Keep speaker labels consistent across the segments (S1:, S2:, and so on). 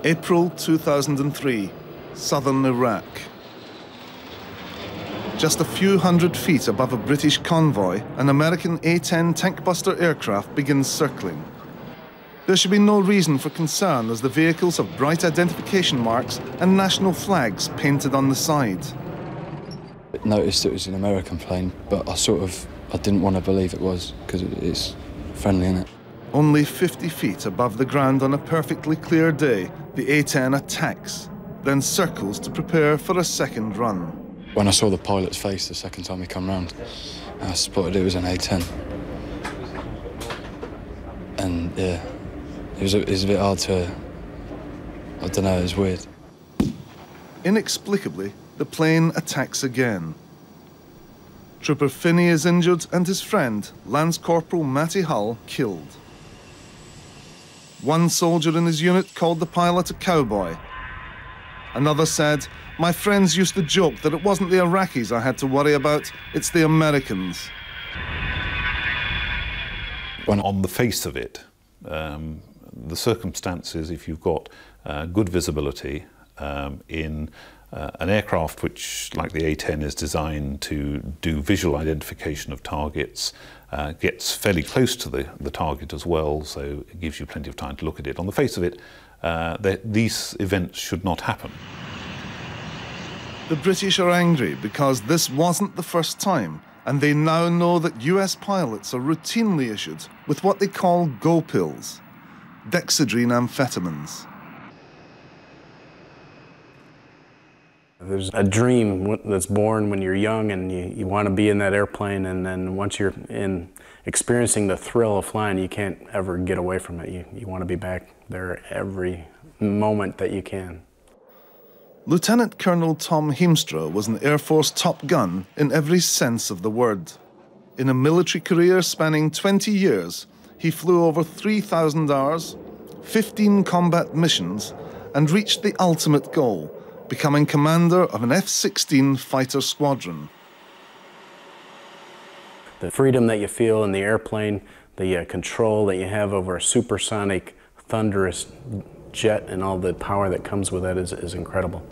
S1: April 2003, southern Iraq. Just a few hundred feet above a British convoy, an American A-10 tankbuster aircraft begins circling. There should be no reason for concern as the vehicles have bright identification marks and national flags painted on the side.
S2: I noticed it was an American plane, but I didn't want to believe it was because it's friendly, innit?
S1: Only 50 feet above the ground on a perfectly clear day, the A-10 attacks, then circles to prepare for a second run.
S2: When I saw the pilot's face the second time he come round, I spotted it was an A-10. And yeah, it was a bit hard to, I don't know, it was weird.
S1: Inexplicably, the plane attacks again. Trooper Finney is injured and his friend, Lance Corporal Matty Hull, killed. One soldier in his unit called the pilot a cowboy. Another said, "My friends used to joke that it wasn't the Iraqis I had to worry about, it's the Americans."
S3: When on the face of it, the circumstances, if you've got good visibility in an aircraft which, like the A-10, is designed to do visual identification of targets, gets fairly close to the target as well, so it gives you plenty of time to look at it. On the face of it, these events should not happen.
S1: The British are angry because this wasn't the first time, and they now know that US pilots are routinely issued with what they call go pills, dexedrine amphetamines.
S4: There's a dream that's born when you're young and you want to be in that airplane, and then once you're in experiencing the thrill of flying, you can't ever get away from it. You want to be back there every moment that you can.
S1: Lieutenant Colonel Tom Heemstra was an Air Force Top Gun in every sense of the word. In a military career spanning 20 years, he flew over 3,000 hours, 15 combat missions, and reached the ultimate goal, becoming commander of an F-16 fighter squadron.
S4: The freedom that you feel in the airplane, the control that you have over a supersonic, thunderous jet and all the power that comes with that is incredible.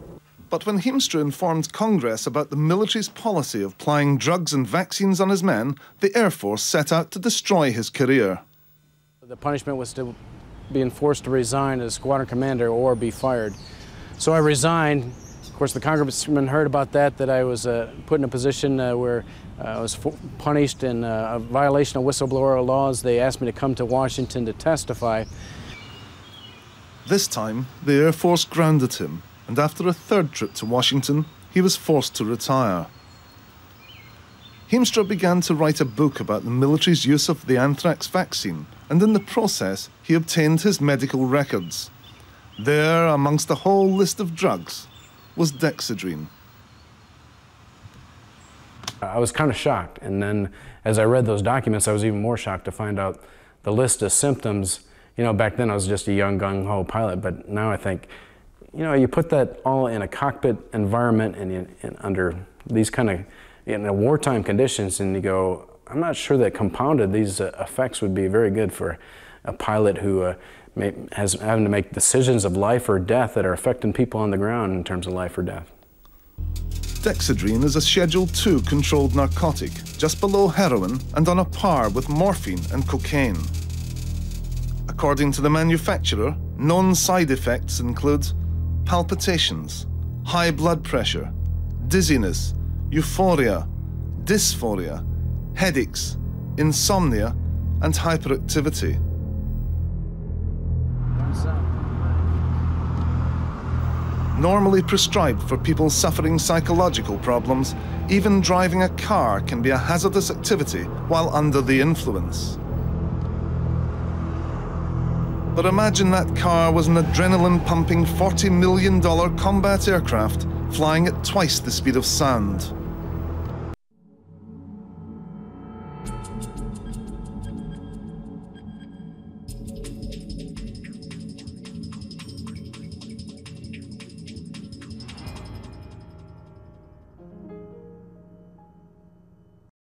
S1: But when Heemstra informed Congress about the military's policy of plying drugs and vaccines on his men, the Air Force set out to destroy his career.
S4: The punishment was to being forced to resign as squadron commander or be fired. So I resigned. Of course, the congressman heard about that I was put in a position where I was punished in a violation of whistleblower laws. They asked me to come to Washington to testify.
S1: This time, the Air Force grounded him, and after a third trip to Washington, he was forced to retire. Heemstra began to write a book about the military's use of the anthrax vaccine, and in the process, he obtained his medical records. There, amongst a whole list of drugs, was dexedrine.
S4: I was kind of shocked, and then as I read those documents, I was even more shocked to find out the list of symptoms. You know, back then I was just a young gung-ho pilot, but now I think, you know, you put that all in a cockpit environment and under these kind of, in wartime conditions, and you go, I'm not sure that compounded these effects would be very good for a pilot who has having to make decisions of life or death that are affecting people on the ground in terms of life or death.
S1: Dexedrine is a Schedule II controlled narcotic, just below heroin and on a par with morphine and cocaine. According to the manufacturer, known side effects include palpitations, high blood pressure, dizziness, euphoria, dysphoria, headaches, insomnia, and hyperactivity. Normally prescribed for people suffering psychological problems, even driving a car can be a hazardous activity while under the influence. But imagine that car was an adrenaline-pumping $40 million combat aircraft flying at twice the speed of sound.